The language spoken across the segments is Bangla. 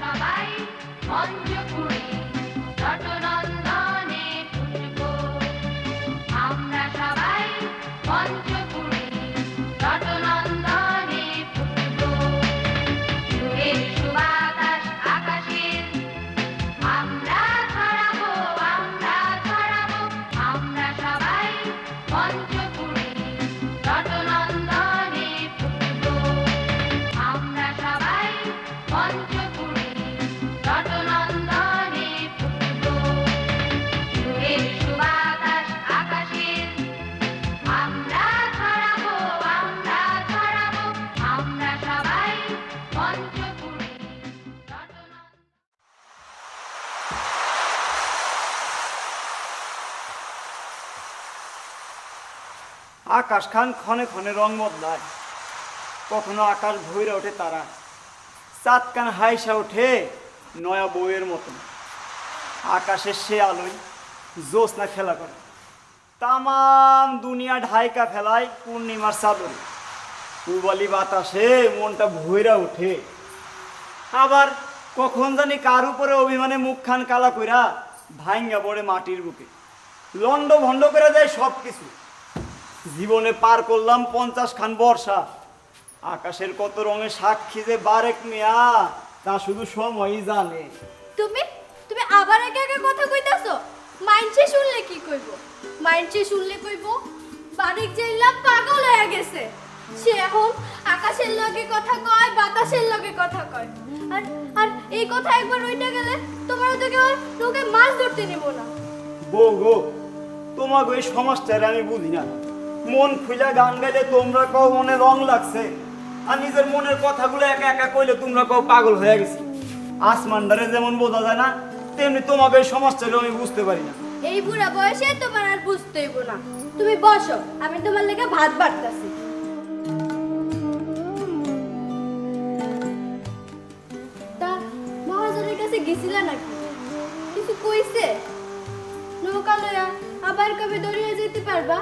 সবাই মঞ্চ পুড়ে নটনন্দনে ফুটবো। আমরা সবাই মঞ্চ পুড়ে নটনন্দনে ফুটবো। সুরের সুবাতাস আকাশের আমরা ছড়াবো, আমরা ছড়াবো। আমরা সবাই মঞ্চ পুড়ে নটনন্দনে ফুটবো। আমরা সবাই মঞ্চ পুড়ে নটনন্দনে ফুটবো। সুরের সুবাতাস আকাশের আমরা ছড়াবো, আমরা ছড়াবো। আমরা সবাই মঞ্চ পুড়ে আকাশ খান ক্ষণে ক্ষণে রং বদলায়, কখনো আকাশ ভৈরা ওঠে তারা, চাঁদ কান হাইসা ওঠে নয়া বউয়ের মতন। আকাশের সে আলোয় জ্যোৎস্না খেলা করে, তামাম দুনিয়া ঢাইকা ফেলায় পূর্ণিমার চাদরে। পূবালি বাতাসে মনটা ভৈরা ওঠে, আবার কখন জানি কার উপরে অভিমানে মুখখান কালা কইরা ভাঙ্গা পড়ে মাটির বুকে, লন্ড ভন্ড করে দেয় সব কিছু। জীবনে পার করলাম 50 খান বর্ষা, আকাশের কত রঙের সাক্ষী যে বারেক মিয়া তা শুধু সময়ই জানে। তুমি তুমি আবার একা একা কথা কইতাছো? মাইনছে শুনলে কি কইব? মাইনছে শুনলে কইব বাড়ির জেলা পাগল হয়ে গেছে, সে এখন আকাশের লগে কথা কয়, বাতাসের লগে কথা কয়। আর আর এই কথা একবার রইটা গেলে তোমার তো কেউ লোকে মাছ ধরতে নিব না। বউ গো, তোমাকে এই সমাজটারে আমি বুঝি না। মন খুলে গান গাইলে তোমরা কও মনে রং লাগছে, আর নিজের মনের কথাগুলো একা একা কইলে তোমরা কও পাগল হয়ে গেছি। আসমানটারে যেমন বোঝা যায় না, তেমনি তোমাকে এই সমাজটারে আমি বুঝতে পারি না। এই বুড়া বয়সে তোমার আর বুঝতে হইব না। তুমি বসো, আমি তোমার লেগে ভাত বাড়তাছি। তা মহাজনের কাছে গেছিলা নাকি? কিছু কইছে? নৌকা লইয়া আবার কবে দরিয়া যেতে পারবা?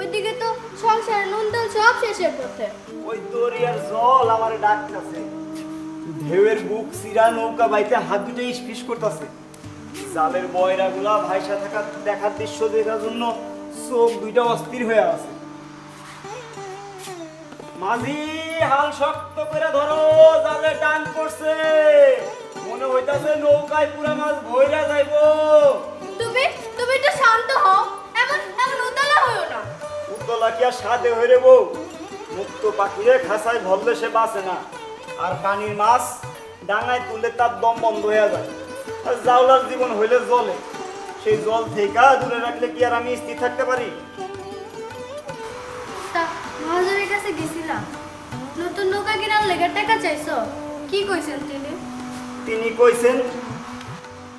ওইদিকে তো সংসার নুনতাল সব শেষের পথে। ওই দরিয়ার জল আমারে ডাকতেছে, ঢেউয়ের বুক চিরা নৌকা বাইতে হাত দুটো ইস্পিস করতেছে। জালের বয়রা গুলা ভাইসা থাকা দেখার দৃশ্য দেখার জন্য চোখ দুইটা অস্থির হয়ে আছে। মাঝি হাল শক্ত করে ধরো, জালে টান পড়ছে, মনে হইতাছে নৌকায় পুরা মাছ ভইরা যাইবো। তুমি তুমি একটু শান্ত হও, এমন এমন উতলা হইও না। উতলা কি আর সাধে হইরে বউ? মুক্ত পাখিরে খাঁচায় ভরলে সে বাঁচে না, আর পানির মাছ ডাঙায় তুললে তার দম বন্ধ হয়ে যায়। আর জাউলার জীবন হইলে জলে, সেই জল থেকে দূরে রাখলে কি আর আমি স্থির থাকতে পারি? তা মহাজনের কাছে গেছিলাম, নতুন নৌকা কেনার লেগে টাকা চাইছো, কি কইছেন তিনি? তিনি কইছেন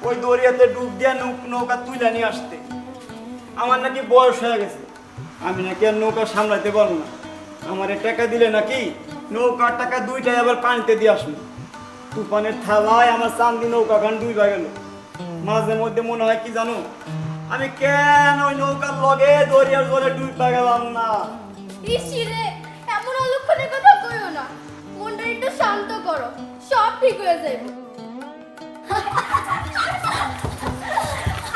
ওই দরিয়াতে ডুব দিয়া নৌকা তুলে নিয়ে আসতে। আমার নাকি বয়স হয়ে গেছে, আমি নাকি আর নৌকা সামলাইতে পারবো না। আমার টাকা দিলে নাকি নৌকার টাকা দুইটাই আবার পানিতে দিয়ে আসলো। তুফানের থালায় আমার চান্দি নৌকা খান ডুইবা গেল। মাঝে মধ্যে মনে হয় কি জানো, আমি কেন ওই নৌকার লগে দরিয়ার জলে ডুইবা গেলাম না। ইসিরে এমন অলক্ষণের কথা কইও না, মনটা একটু শান্ত করো, সব ঠিক হয়ে যাবে।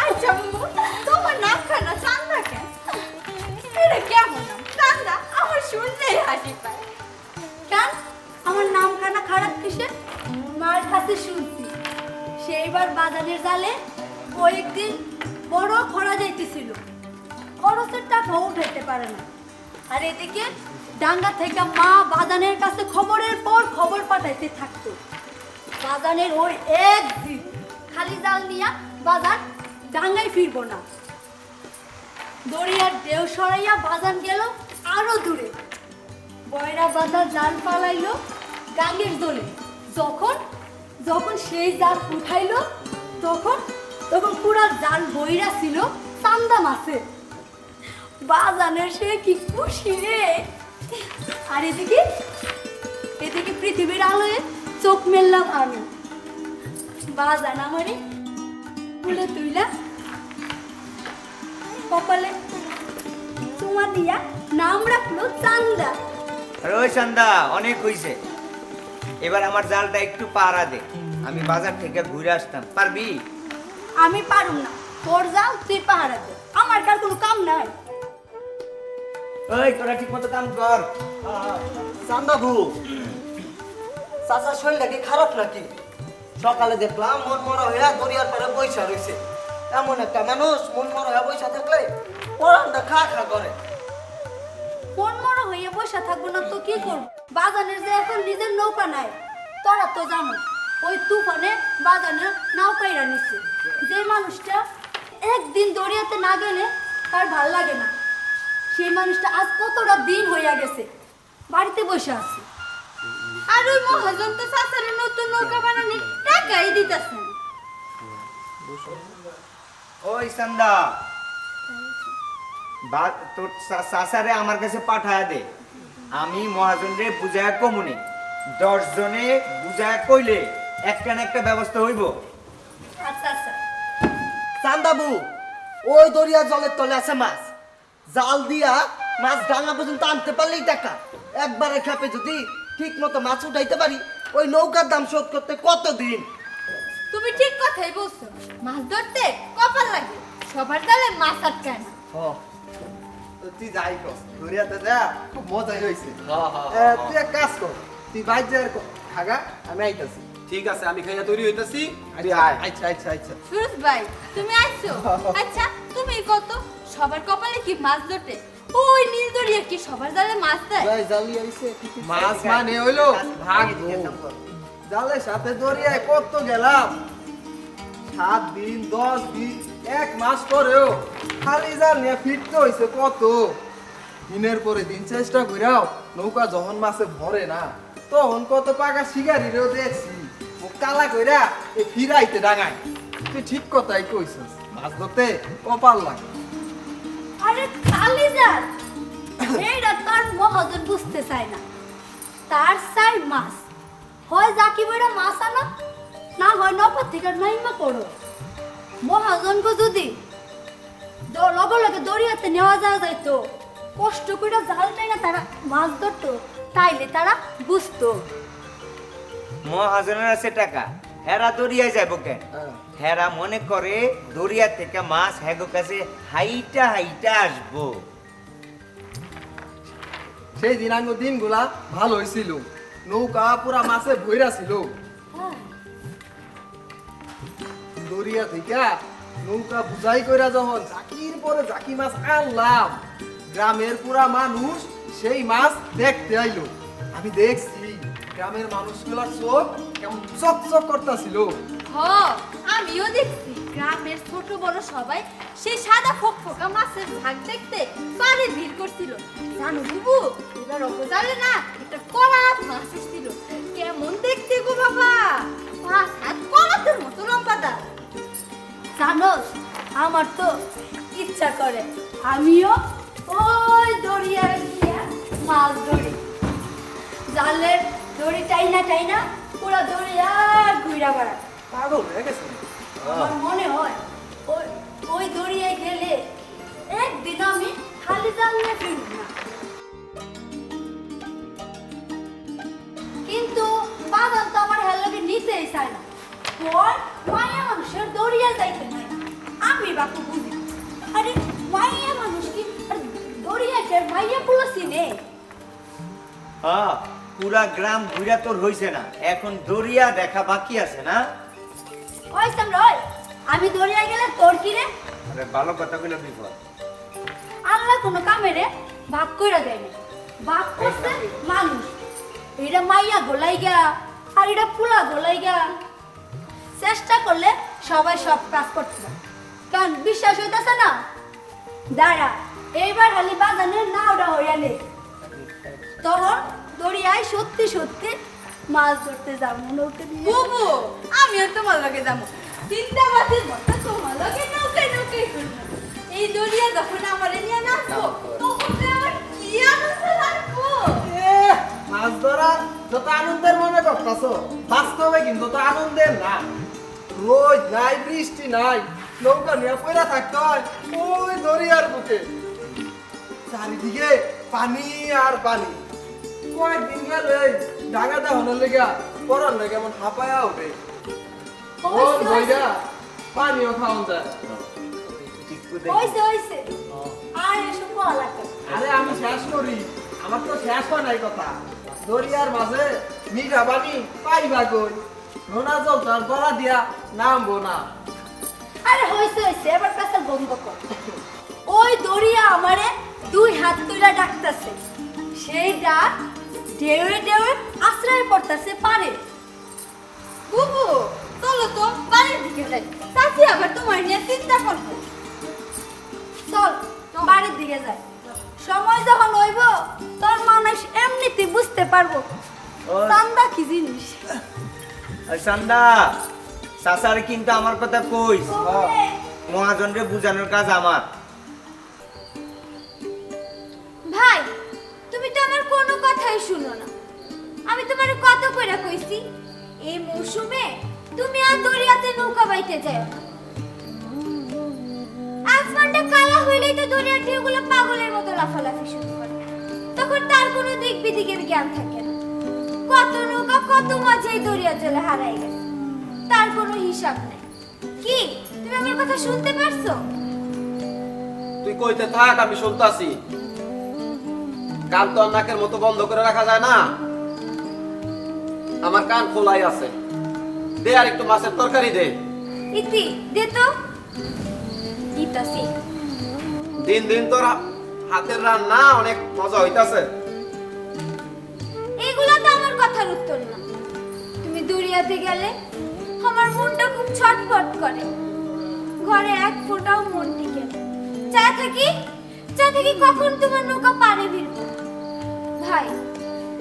আচ্ছা মামু, তোমার নাম খানা চান্দা কেন? এটা কেমন নাম চান্দা? আমার শুনলেই হাসি পায়। কেন আমার নাম খানা খারাপ কিসে? মার কাছে শুনছি সেইবার বাজারের জালে কয়েকদিন বড় খরা যাইতেছিল, খরচের টাকাও উঠাইতে পারে না। আর এদিকে ডাঙ্গা থেকে মা বাজানের কাছে খবরের পর খবর পাঠাইতে থাকতো। বাজানের ওই একদিন খালি জাল নিয়া বাজার ডাঙ্গায় ফিরবো না। দরিয়ার ঢেউ সরাইয়া বাজান গেল আরো দূরে। বয়রা বাজার জাল পালাইলো গাঙ্গের দোলে। যখন যখন সেই জাল উঠাইলো তখন তখন পুরা জাল বইরা ছিল চান্দা মাছে। বাজানের সে কি খুশি রে। আর এদিকে এদিকে পৃথিবীর আলোয় চোখ মেললাম আমি। বাজান আমারে তুলে তুইলা কপালে চুমা দিয়া নাম রাখলো চান্দা। আরে ওই চান্দা, অনেক হইছে, এবার আমার জালটা একটু পাড়া দে। আমি বাজার থেকে ঘুরে আসতাম, পারবি? আমি পারুম না, তোর যাও তুই পাহারা দে, আমার কার কোনো কাম নাই। ওই তোরা ঠিক মতো কাম কর। চান্দাবু, চাচার শরীরটা কি খারাপ নাকি? সকালে দেখলাম মন মরা হইয়া দরিয়ার পারে বৈশা রয়েছে। এমন একটা মানুষ মন মরা হইয়া বৈশা থাকলে পরানটা খা খা করে। কোন মরা হইয়া বসে থাকবো না তো কি করব? বাজানের যে এখন নিজের নৌকা নাই, তোরা তো জানো ওই তুফানে বাজানের নৌকাইরা নিচ্ছে। যে মানুষটা একদিন দরিয়াতে না গেলে তার ভাল লাগে না, সেই মানুষটা আজ কতটা দিন হইয়া গেছে বাড়িতে বসে আছে। আর ওই মহাজন তো চাচারে নতুন নৌকা বানানি টাকাই দিতেছে না। ওই চান্দা, তোর চাচারে আমার কাছে পাঠায় দে, আমি মহাজন রে বুঝায় কমুনি। 10 জনে বুঝায় কইলে একটা না একটা ব্যবস্থা হইব। আচ্ছা আচ্ছা, চান্দাবু, ওই দরিয়া জলের তলে আছে মাছ। জাল দিয়া মাছ ডাঙা পর্যন্ত আনতে পারলেই টাকা। একবারে খেপে যদি ঠিক মতো মাছ উঠাইতে পারি, ওই নৌকার দাম শোধ করতে কতদিন? তুমি ঠিক কথাই বলছো, মাছ ধরতে কপাল লাগে, সবার জালে মাছ আটকায় না। তুই যাই কর, দরিয়াতে যা, খুব মজাই হয়েছে। তুই এক কাজ কর, তুই বাইর যা খাগা, আমি আইতাছি। ঠিক আছে, আমি খাইয়া তৈরি হইতাছি, তুই আয়। আচ্ছা আচ্ছা আচ্ছা। সুরজ ভাই তুমি আইছো? আচ্ছা তুমি কত সবার কপালে কি মাছ ধরতে? ওই নীল দরিয়া কি সবার জালে মাছ দেয়? যাই জালি আইছে, মাছ মানে হইলো ভাগ্য। জালের সাথে দরিয়ায় কত গেলাম, 7 দিন 10 দিন 1 মাস পরেও খালি জাল নিয়ে ফিরতে হইছে কত দিনের পরে দিন। চেষ্টা কইরাও নৌকা যখন মাছে ভরে না, তখন কত পাকা শিকারিরেও দেখছি মুখ কালা কইরা এ ফিরাইতে ডাঙায়। তুই ঠিক কথাই কইছিস, মাছ ধরতে কপাল লাগে। আরে খালি যার এইটা তার মহাজন বুঝতে চায় না, তার চাই মাছ। হয় জাকি বইরা মাছ আনো, না হয় নৌকা থেকে নাইমা পড়ো। মহাজনকে যদি লগে লগে দরিয়াতে নেওয়া যাওয়া যাইতো, কষ্ট করে জালটাই না তারা মাছ ধরতো, তাইলে তারা বুঝতো। মহাজনের আছে টাকা, হেরা দরিয়ায় যাইব কেন? হেরা মনে করে দরিয়া থেকে মাছ হেগো কাছে হাইটা হাইটা আসবো। সেই দিনাঙ্গ দিনগুলা ভালো হয়েছিল, নৌকা পুরা মাছে ভইরা ছিল। হ্যাঁ, দরিয়া থেকে নৌকা বুঝাই কইরা যখন জাকির পরে জাকি মাছ আনলাম, গ্রামের পুরা মানুষ সেই মাছ দেখতে আইলো। আমি দেখছি গ্রামের মানুষগুলার চোখ কেমন চকচক করতেছিল। হ আমিও দেখছি গ্রামের ছোট বড় সবাই সেই সাদা ফোকা মাছের ভাগ দেখতে পারে ভিড় করছিল। জানো বুবু, এবার অপজালে না একটা করাত মাছ এসেছিল, কেমন দেখতে গো বাবা, 5 হাত করাতের মতো লম্বা দা। জানোস আমার তো ইচ্ছা করে আমিও ওই দরিয়ায় গিয়ে মাছ ধরি। জালের দড়ি টাইনা পুরো দরিয়া ঘুরা বেড়া। পাগল হয়ে গেছে। আমার মনে হয় ওই ওই দরিয়ায় গেলে একদিন আমি খালি জাল নিয়ে ফিরব না। কিন্তু বাজার তো আমার হেলাকে নিতেই চায় না। তোর মায়া মানুষের দরিয়া যাইতে নাই, আমি বাপু বুঝি। আরে মায়া মানুষ কি আর দরিয়াকে মাইয়া পুরো চিনে? হ্যাঁ, পুরা গ্রাম ঘুরা তোর হইছে না, এখন দরিয়া দেখা বাকি আছে না? ওই সামরয়, আমি দরিয়া গেলে তোর কি রে? আরে ভালো কথা কইলো বিপদ। আল্লাহ কোনো কামেরে ভাগ কইরা দেয় না, ভাগ করছে মানুষ। এটা মাইয়া গোলাইগা আর এটা পুলা গোলাইগা। চেষ্টা করলে সবাই সব কাজ করতে পারে, কারণ বিশ্বাস হইতেছে না। দাঁড়া, এইবার খালি বাজানের নাওটা হইয়ালে তখন দরিয়ায় সত্যি সত্যি মাছ ধরতে যাবো নৌকা দিয়ে। বুবু আমিও তোমার লগে যাবো, তিনটা মাছের মতো তোমার লগে নৌকায় করবো। এই দরিয়া যখন আমার নিয়ে নাচবো, তখন যে আমার কি আনন্দ লাগবো। মাছ ধরা যত আনন্দের মনে করতেছ, বাস্তবে কিন্তু তো আনন্দের না। রোদ নাই, বৃষ্টি নাই, নৌকা নিয়ে পয়লা থাকতে হয় ওই দরিয়ার বুকে। চারিদিকে পানি আর পানি। কয়েকদিন গেলে ডাঙা দেওয়ানোর লেগা পরান না কেমন হাঁপায়া ওঠে হইছে, বইরা পানিও খাওয়ান যায় হইছে আর এসব করা লাগবে না। আরে আমি শেষ করি আমার তো শেষ হয় নাই কথা দরিয়ার মাঝে মিঠা পানি পাইবা কই নোনা জল তার গলা দিয়া নামবো না আরে হইছে এবার কাছে বন্ধ কর ওই দড়িয়া আমারে 2 হাত তুইলা ডাকতাছে সেই ডাক ঢেউয়ে ঢেউয়ে আশ্রয় পড়তাছে পারে বুবু চলো তো বাড়ির দিকে যাই চাচি আবার তোমার নিয়ে চিন্তা করবে চল বাড়ির দিকে যাই সময় যখন হইব তোর মানুষ এমনিতে বুঝতে পারবো ওই। চান্দা কি জিনিস ওই চান্দা চাচারে কিন্তু আমার কথা কইস মহাজনরে বুঝানোর কাজ আমার। ভাই তুমি তো আমার কোনো কথাই শুনো না আমি তোমার কত কইরা কইছি এই মৌসুমে তুমি আর দরিয়াতে নৌকা বাইতে যাও না আসমানটা কালা হইলেই তো দরিয়ার ঢেউগুলো পাগলের মতো লাফালাফি শুরু করে তখন তার কোনো দিক বিদিকের জ্ঞান থাকে না কত নৌকা কত মাঝে এই দরিয়ার জলে হারাই গেছে তার কোনো হিসাব নেই কি তুমি আমার কথা শুনতে পারছো তুই কইতে থাক আমি শুনতাছি কান তো আর নাকের মতো বন্ধ করে রাখা যায় না আমার কান খোলাই আছে দে আর একটু মাছের তরকারি দে ইতি দে তো দিতাছি দিন দিন তোর হাতের রান্না অনেক মজা হইতাছে এগুলা তো আমার কথার উত্তর না তুমি দরিয়াতে গেলে আমার মনটা খুব ছটফট করে ঘরে এক ফোঁটাও মন টিকে না। চা থাকি কখন তোমার নৌকা পারে ভিড়বো ভাই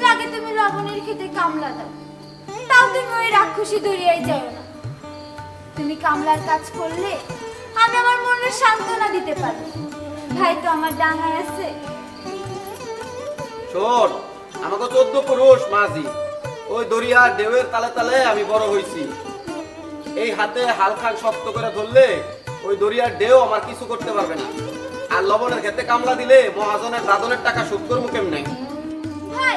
লাগে তুমি লবণের খেতে কামলা দাও তাও তুমি ওই রাক্ষসী দরিয়ায় যাও না তুমি কামলার কাজ করলে আমি আমার মনের সান্ত্বনা দিতে পারি ভাই তো আমার ডাঙায় আছে শোন আমাকে 14 পুরুষ মাঝি ওই দরিয়া ঢেউয়ের তালে তালে আমি বড় হইছি এই হাতে হালখান শক্ত করে ধরলে ওই দরিয়ার ঢেউ আমার কিছু করতে পারবে না আর লবণের খেতে কামলা দিলে মহাজনের দাদনের টাকা শোধ করবো কেমনে ভাই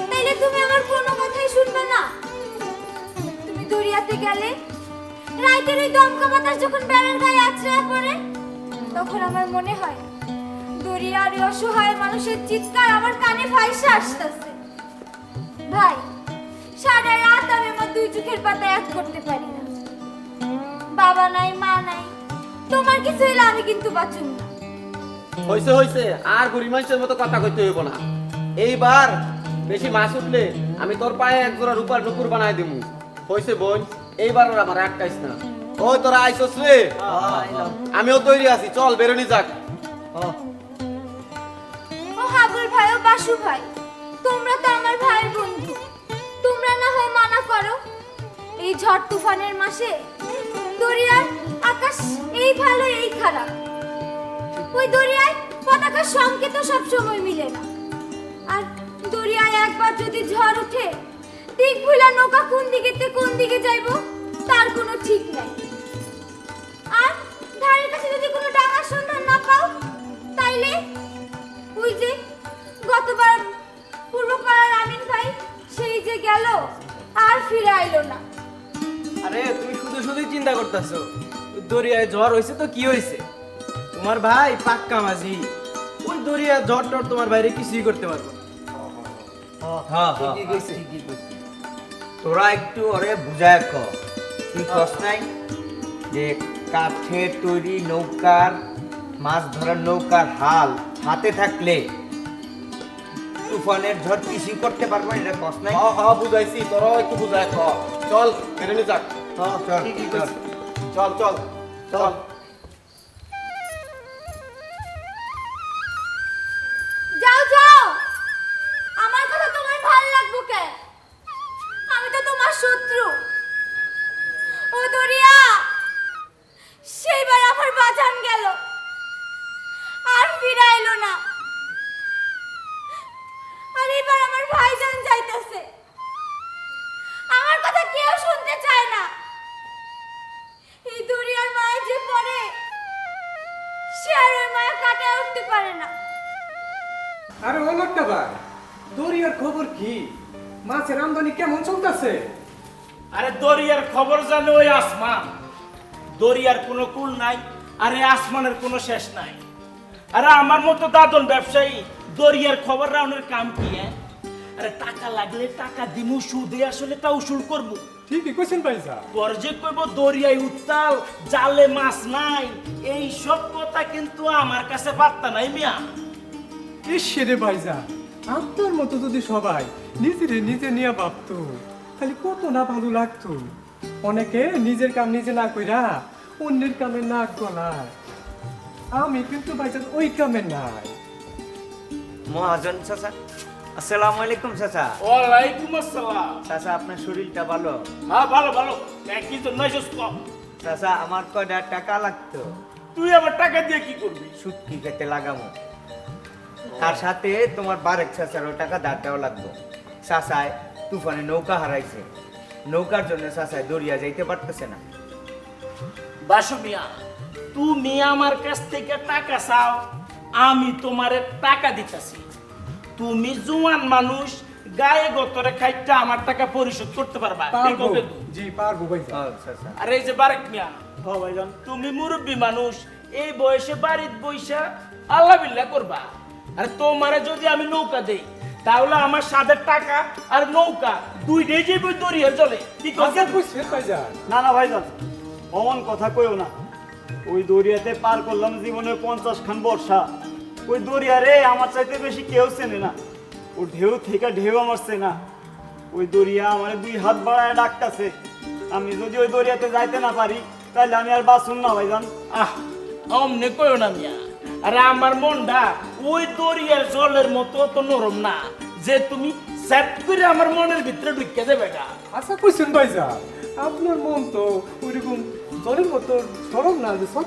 তাইলে তুমি আমার কোনো কথাই শুনবে না তুমি দরিয়াতে গেলে রাইতের ওই দমকা বাতাস যখন বেড়ার গায়ে আছড়ে পড়ে তখন আমার মনে হয় দরিয়ার ওই অসহায় মানুষের চিৎকার আমার কানে ভাইসা আসতেছে ভাই সারা রাত আমি আমার 2 চোখের পাতা এক করতে পারি না বাবা নাই মা নাই তোমার কিছু হইলে আমি কিন্তু বাঁচুম না হইছে হইছে আর গরিব মানুষের মতো কথা কইতে হইব না এইবার বেশি মাছ উঠলে আমি তোর পায়ে এক জোড়া রূপার নুপুর বানাই দিমু হইছে বোন এইবার আর আমার আটকাইস না ওই তোরা আইছস রে আমিও তৈরি আছি চল বেরোনি যাক ও হাবুল ভাই ও বাসু ভাই তোমরা তো আমার ভাইয়ের বন্ধু তোমরা না হয় মানা করো এই ঝড় তুফানের মাসে দরিয়ার আকাশ এই ভালো এই খারাপ ওই দরিয়ায় পতাকার সংকেত সব সময় মিলে না আর দরিয়ায় একবার যদি ঝড় ওঠে দিক ভুলা নৌকা কোন দিকে যাইবো তার কোনো ঠিক নাই আর ধারের কাছে যদি কোনো ডাঙার সন্ধান না পাও তাইলে ওই যে গতবার পূর্বপাড়ার আমিন ভাই সেই যে গেল আর ফিরে আইলো না আরে তুমি শুধু শুধুই চিন্তা করতেছো দরিয়ায় ঝড় হয়েছে তো কি হয়েছে তোমার ভাই পাক্কা মাঝি ওই দরিয়া ঝড় টর তোমার বাইরে কিছুই করতে পারবো না। ঠিকই কইছিস। তোরা একটু ওরে বুঝায় ক তুই কস নাই যে কাঠের তৈরি নৌকার মাছ ধরার নৌকার হাল হাতে থাকলে তুফানের ঝড় কিছু করতে পারবো না, এটা কস নাই। বুঝাইছি তোরাও একটু বুঝায় খ চল বেরোনি যাক চল, ঠিকই চল। কইছিস। চল চল চল যাও আমার কথা তোমার ভালো লাগবো কেন আমি তো তোমার শত্রু ও দরিয়া সেইবার আমার বাজান গেল আর ফিরে এলো না আর এবার আমার ভাইজান যাইতেছে আমার কথা কেউ শুনতে চায় না এই দরিয়ার মায়া যে পড়ে সে আর ওই মায়া কাটায় উঠতে পারে না আরে ও লোকটা ভাই দরিয়ার খবর কি মাছের আমদানি কেমন চলতেছে? আরে দরিয়ার খবর জানে ওই আসমান, দরিয়ার কোনো কুল নাই, আরে আসমানের কোনো শেষ নাই। আরে আমার মতো দাদন ব্যবসায়ী দরিয়ার খবর রাউনের কাম কি? আরে টাকা লাগলে টাকা দিমু, সুদে আসলে তা উসুল করবো। ঠিকই কইছেন ভাইজান। পর যে কইব দরিয়ায় উত্তাল, জালে মাছ নাই, এই সব কথা কিন্তু আমার কাছে পাত্তা নাই মিয়া। ইসরে ভাইজান, আপনার মতো যদি সবাই নিজেরে নিজে নিয়ে ভাবতো তাহলে কত না ভালো লাগতো। অনেকে নিজের কাম নিজে না কইরা অন্যের কামে নাক গলায়। আমি কিন্তু ভাইজান ওই কামে নাই। মহাজন চাচা, আসসালামু আলাইকুম চাচা। ওয়ালাইকুম আসসালাম। চাচা আপনার শরীরটা ভালো? হ্যাঁ ভালো ভালো। কি তো নয়শো কম। চাচা আমার কয়টা টাকা লাগতো, তুই আবার টাকা দিয়ে কি করবি? সুদ কি কেটে লাগামো, তার সাথে তোমার বারেক চাচারও টাকা ধার দেওয়া লাগতো। চাচায় তুফানে নৌকা হারাইছে, নৌকার জন্য চাচায় দরিয়া যাইতে পারতেছে না। বাসু মিয়া, তুমি আমার কাছ থেকে টাকা চাও, আমি তোমারে টাকা দিতেছি। তুমি জোয়ান মানুষ, গায়ে গতরে খাইটা আমার টাকা পরিশোধ করতে পারবা। ঠিক পারবো হবে তো? জি পারবো ভাইজান। চাচা আর এই যে বারেক মিয়া, হ্যাঁ ভাইজান। তুমি মুরব্বী মানুষ, এই বয়সে বাড়ির বইসা আল্লাহ বিল্লাহ করবা। আর তোমারে যদি আমি নৌকা দেই, তাহলে আমার সাদের টাকা আর নৌকা দুইটাই যে বই দরিয়া চলে। কি আচ্ছা কথা? কইছেন ভাইজান। না না ভাইজান, অমন কথা কইও না। ওই দরিয়াতে পার করলাম জীবনের 50 খান বর্ষা। ওই দরিয়ারে আমার চাইতে বেশি কেউ চেনে না। ও ঢেউ থেকে ঢেউ আমার চেনা। ওই দরিয়া আমার 2 হাত বাড়ায় ডাকতেছে। আমি যদি ওই দরিয়াতে যাইতে না পারি তাহলে আমি আর বাঁচুম না ভাইজান। আহ, অমনে কইও না মিয়া। আরে আমার মনটা ওই দরিয়ার জলের মতো তো নরম না যে তুমি সেট করে আমার মনের ভিতরে ঢুকে দেবে গা। আচ্ছা কইছেন ভাইজান, আপনার মন তো ওইরকম জলের মতো সরল না যে সব